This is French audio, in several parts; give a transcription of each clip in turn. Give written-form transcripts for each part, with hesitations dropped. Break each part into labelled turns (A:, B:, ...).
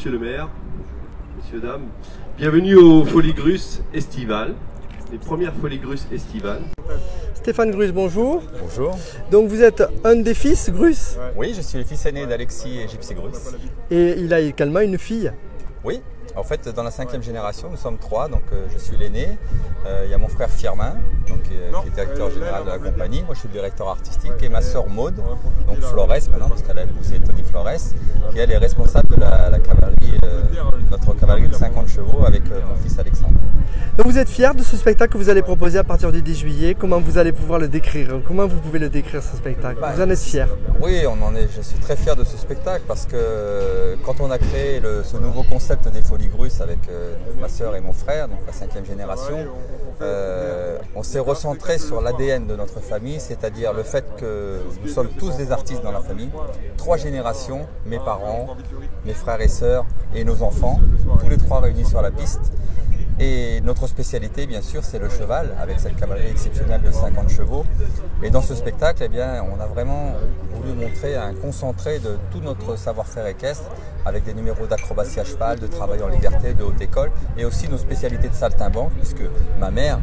A: monsieur le maire, messieurs, dames. Bienvenue aux Folies Grus estivales, les premières Folies Grus estivales.
B: Stéphane Grus, bonjour.
C: Bonjour.
B: Donc vous êtes un des fils Grus?
C: Oui, je suis le fils aîné d'Alexis et Gypsy Grus.
B: Et il a également une fille?
C: Oui, en fait dans la 5e génération, nous sommes 3, donc je suis l'aîné. Il y a mon frère Firmin, donc, qui est directeur général de la compagnie. Moi je suis le directeur artistique et ma sœur Maude, donc Flores maintenant, parce qu'elle a épousé Tony Flores, qui elle est responsable de la cavalerie, notre cavalerie de 50 chevaux avec mon fils Alexandre.
B: Donc vous êtes fier de ce spectacle que vous allez proposer à partir du 10 juillet. Comment vous allez pouvoir le décrire? Comment vous pouvez le décrire ce spectacle? Vous en êtes fier?
C: Oui, je suis très fier de ce spectacle parce que quand on a créé ce nouveau concept des Folies Grus avec ma sœur et mon frère, donc la 5e génération, on s'est recentré sur l'ADN de notre famille, c'est-à-dire le fait que nous sommes tous des artistes dans la famille, 3 générations, mes parents, mes frères et sœurs et nos enfants, tous les 3 réunis sur la piste. Et notre spécialité, bien sûr, c'est le cheval, avec cette cavalerie exceptionnelle de 50 chevaux. Et dans ce spectacle, eh bien, on a vraiment voulu montrer un concentré de tout notre savoir-faire équestre, avec des numéros d'acrobatie à cheval, de travail en liberté, de haute école, et aussi nos spécialités de saltimbanque, puisque ma mère,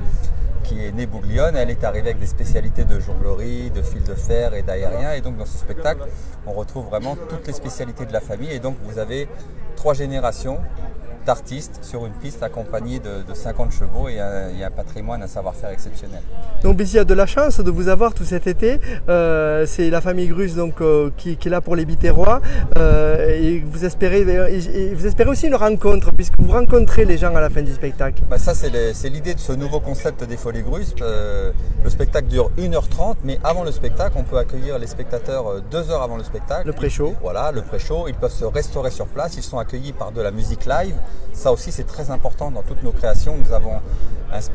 C: qui est née Bouglione, elle est arrivée avec des spécialités de jonglerie, de fil de fer et d'aérien. Et donc dans ce spectacle, on retrouve vraiment toutes les spécialités de la famille. Et donc vous avez 3 générations d'artistes sur une piste accompagnée de 50 chevaux et un patrimoine, un savoir-faire exceptionnel.
B: Donc Béziers a de la chance de vous avoir tout cet été. C'est la famille Grus donc, qui est là pour les Biterrois. Et vous espérez aussi une rencontre, puisque vous rencontrez les gens à la fin du spectacle.
C: Bah ça c'est l'idée de ce nouveau concept des Folies Grus. Le spectacle dure 1h30, mais avant le spectacle, on peut accueillir les spectateurs 2 heures avant le spectacle.
B: Le pré-show.
C: Voilà, le pré-show. Ils peuvent se restaurer sur place. Ils sont accueillis par de la musique live. Ça aussi, c'est très important dans toutes nos créations. Nous avons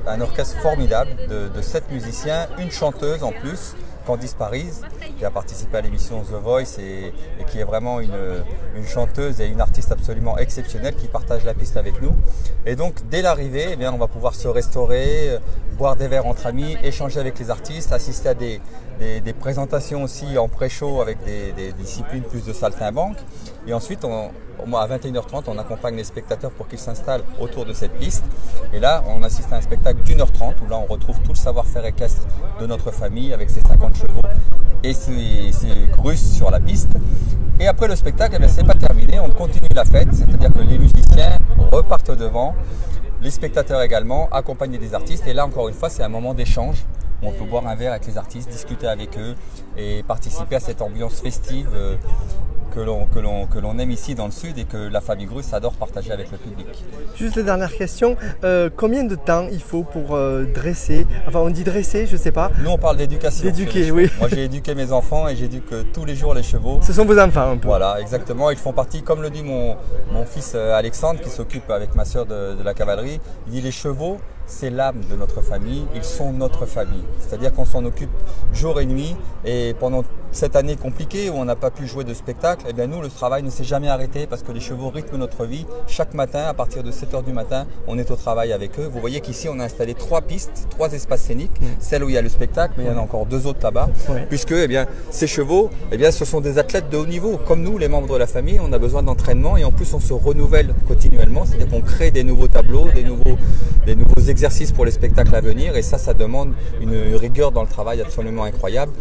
C: un orchestre formidable de 7 musiciens, une chanteuse en plus, Candice Paris, qui a participé à l'émission The Voice et qui est vraiment une chanteuse et une artiste absolument exceptionnelle qui partage la piste avec nous. Et donc, dès l'arrivée, eh bien, on va pouvoir se restaurer, boire des verres entre amis, échanger avec les artistes, assister à des présentations aussi en pré-show avec des disciplines plus de saltimbanque. Et ensuite, à 21h30, on accompagne les spectateurs pour qu'ils s'installent autour de cette piste. Et là, on assiste à un spectacle d'1h30 où là, on retrouve tout le savoir-faire équestre de notre famille avec ses 50 chevaux et ses grusses sur la piste. Et après le spectacle, eh c'est pas terminé, on continue la fête, c'est-à-dire que les musiciens repartent devant, les spectateurs également, accompagnés des artistes. Et là, encore une fois, c'est un moment d'échange. On peut boire un verre avec les artistes, discuter avec eux et participer à cette ambiance festive que l'on aime ici dans le sud et que la famille Grus adore partager avec le public.
B: Juste la dernière question, combien de temps il faut pour dresser, enfin on dit dresser, je sais pas.
C: Nous on parle d'éducation.
B: D'éduquer, oui.
C: Moi j'ai éduqué mes enfants et j'éduque tous les jours les chevaux.
B: Ce sont vos enfants un peu.
C: Voilà, exactement. Ils font partie, comme le dit mon fils Alexandre qui s'occupe avec ma sœur de la cavalerie, il dit les chevaux, c'est l'âme de notre famille, ils sont notre famille. C'est-à-dire qu'on s'en occupe jour et nuit et pendant cette année compliquée où on n'a pas pu jouer de spectacle, eh bien nous le travail ne s'est jamais arrêté parce que les chevaux rythment notre vie. Chaque matin, à partir de 7 h du matin, on est au travail avec eux. Vous voyez qu'ici on a installé 3 pistes, 3 espaces scéniques, celle où il y a le spectacle, mais il y en a encore 2 autres là-bas, puisque eh bien, ces chevaux, eh bien, ce sont des athlètes de haut niveau. Comme nous, les membres de la famille, on a besoin d'entraînement et en plus on se renouvelle continuellement, c'est-à-dire qu'on crée des nouveaux tableaux, des nouveaux exercices pour les spectacles à venir et ça demande une rigueur dans le travail absolument incroyable.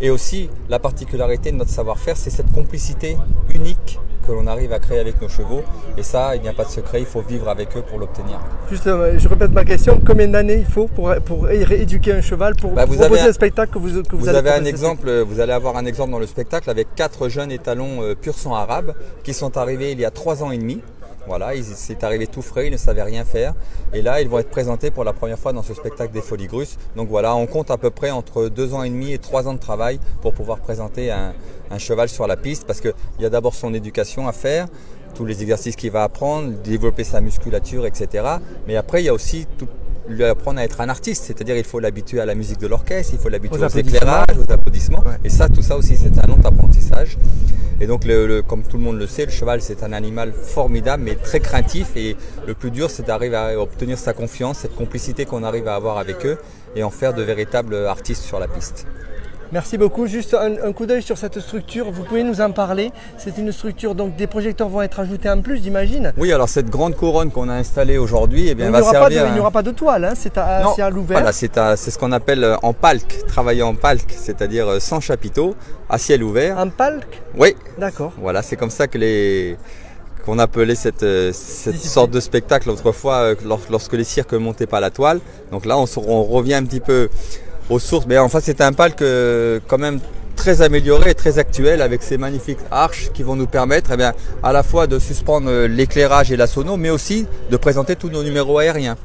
C: Et aussi, la particularité de notre savoir-faire, c'est cette complicité unique que l'on arrive à créer avec nos chevaux. Et ça, il n'y a pas de secret, il faut vivre avec eux pour l'obtenir.
B: Juste, je répète ma question, combien d'années il faut pour éduquer un cheval, pour proposer un spectacle que vous allez
C: avez un exemple, vous allez avoir un exemple dans le spectacle avec 4 jeunes étalons pur sang arabe qui sont arrivés il y a 3 ans et demi. Voilà, c'est arrivé tout frais, ils ne savaient rien faire. Et là, ils vont être présentés pour la première fois dans ce spectacle des Folies Grus. Donc voilà, on compte à peu près entre 2 ans et demi et 3 ans de travail pour pouvoir présenter un cheval sur la piste. Parce qu'il y a d'abord son éducation à faire, tous les exercices qu'il va apprendre, développer sa musculature, etc. Mais après, il y a aussi lui apprendre à être un artiste, c'est-à-dire il faut l'habituer à la musique de l'orchestre, il faut l'habituer aux éclairages, aux applaudissements. Ouais. Et ça, tout ça aussi, c'est un long apprentissage. Et donc, comme tout le monde le sait, le cheval, c'est un animal formidable, mais très craintif. Et le plus dur, c'est d'arriver à obtenir sa confiance, cette complicité qu'on arrive à avoir avec eux et en faire de véritables artistes sur la piste.
B: Merci beaucoup. Juste un coup d'œil sur cette structure, vous pouvez nous en parler? C'est une structure, donc des projecteurs vont être ajoutés en plus, j'imagine?
C: Oui, alors cette grande couronne qu'on a installée aujourd'hui, eh bien,
B: il
C: va servir...
B: Il n'y aura pas de toile, hein, c'est à l'ouvert.
C: Voilà, c'est ce qu'on appelle en palque, travailler en palque, c'est-à-dire sans chapiteau, à ciel ouvert.
B: En palque?
C: Oui.
B: D'accord.
C: Voilà, c'est comme ça que qu'on appelait cette sorte de spectacle autrefois lorsque les cirques montaient pas la toile. Donc là, on revient un petit peu aux sources. Mais en fait, c'est un palque quand même très amélioré et très actuel avec ces magnifiques arches qui vont nous permettre eh bien, à la fois de suspendre l'éclairage et la sono, mais aussi de présenter tous nos numéros aériens.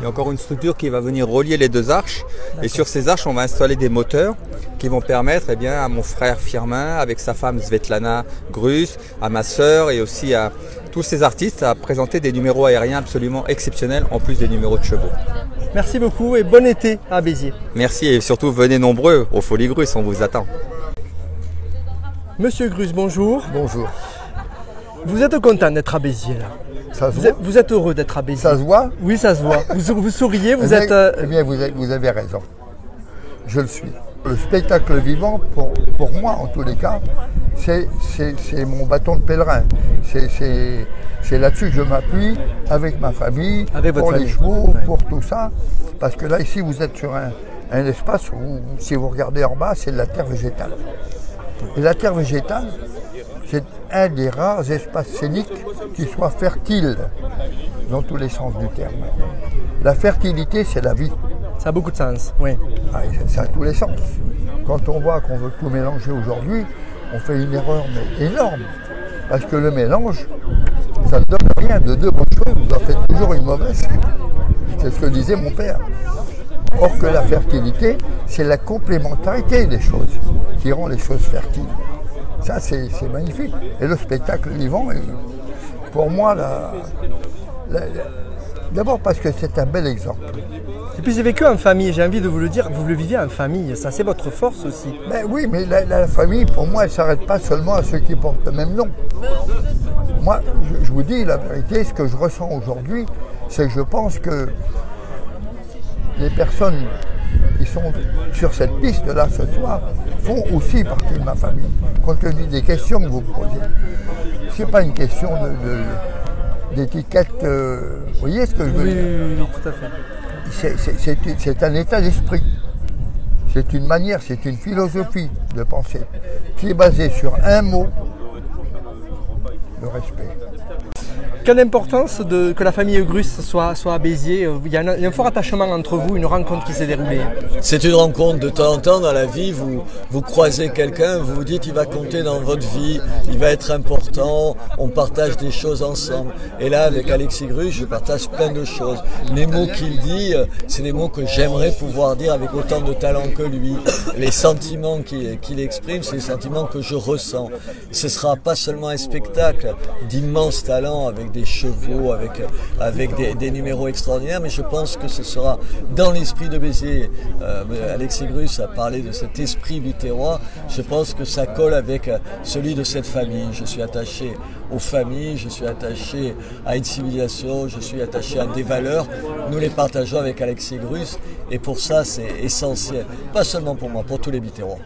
C: Il y a encore une structure qui va venir relier les deux arches. Et sur ces arches, on va installer des moteurs qui vont permettre eh bien, à mon frère Firmin, avec sa femme Svetlana Grus, à ma sœur et aussi à tous ces artistes à présenter des numéros aériens absolument exceptionnels en plus des numéros de chevaux.
B: Merci beaucoup et bon été à Béziers.
C: Merci et surtout venez nombreux aux Folies Grus, on vous attend.
B: Monsieur Grus, bonjour.
D: Bonjour.
B: Vous êtes content d'être à Béziers là?
D: Ça se voit.
B: Vous êtes heureux d'être à Béziers?
D: Ça se voit?
B: Oui, ça se voit. Vous souriez, vous êtes...
D: Eh bien, vous avez raison. Je le suis. Le spectacle vivant, pour moi en tous les cas, c'est mon bâton de pèlerin. C'est là-dessus que je m'appuie avec ma famille,
B: avec
D: pour les
B: famille.
D: chevaux, pour tout ça. Parce que là, ici, vous êtes sur un espace où, si vous regardez en bas, c'est de la terre végétale. Et la terre végétale, c'est un des rares espaces scéniques qui soit fertile dans tous les sens du terme. La fertilité, c'est la vie.
B: Ça a beaucoup de sens, oui.
D: Ah, c'est à tous les sens. Quand on voit qu'on veut tout mélanger aujourd'hui, on fait une erreur mais énorme. Parce que le mélange, ça ne donne rien. De deux bonnes choses, vous en faites toujours une mauvaise. C'est ce que disait mon père. Or que la fertilité, c'est la complémentarité des choses qui rend les choses fertiles. Ça, c'est magnifique. Et le spectacle vivant, pour moi, d'abord parce que c'est un bel exemple.
B: Et puis j'ai vécu en famille, j'ai envie de vous le dire, vous le vivez en famille, ça c'est votre force aussi.
D: Ben oui, mais la famille, pour moi, elle ne s'arrête pas seulement à ceux qui portent le même nom. Moi, je vous dis la vérité, ce que je ressens aujourd'hui, c'est que je pense que les personnes qui sont sur cette piste-là ce soir font aussi partie de ma famille, compte tenu des questions que vous me posez. Ce n'est pas une question d'étiquette, vous voyez ce que je veux dire?
B: Oui, tout à fait.
D: C'est un état d'esprit, c'est une manière, c'est une philosophie de pensée qui est basée sur un mot, le respect.
B: Quelle importance que la famille Grus soit à Béziers? Il y a un fort attachement entre vous, une rencontre qui s'est déroulée.
E: C'est une rencontre de temps en temps dans la vie, vous croisez quelqu'un, vous vous dites il va compter dans votre vie, il va être important, on partage des choses ensemble. Et là avec Alexis Grus, je partage plein de choses. Les mots qu'il dit, c'est des mots que j'aimerais pouvoir dire avec autant de talent que lui. Les sentiments qu'il exprime, c'est les sentiments que je ressens. Ce sera pas seulement un spectacle d'immense talent avec des chevaux, avec des numéros extraordinaires, mais je pense que ce sera dans l'esprit de Béziers. Alexis Grus a parlé de cet esprit biterrois, je pense que ça colle avec celui de cette famille. Je suis attaché aux familles, je suis attaché à une civilisation, je suis attaché à des valeurs. Nous les partageons avec Alexis Grus et pour ça c'est essentiel, pas seulement pour moi, pour tous les biterrois.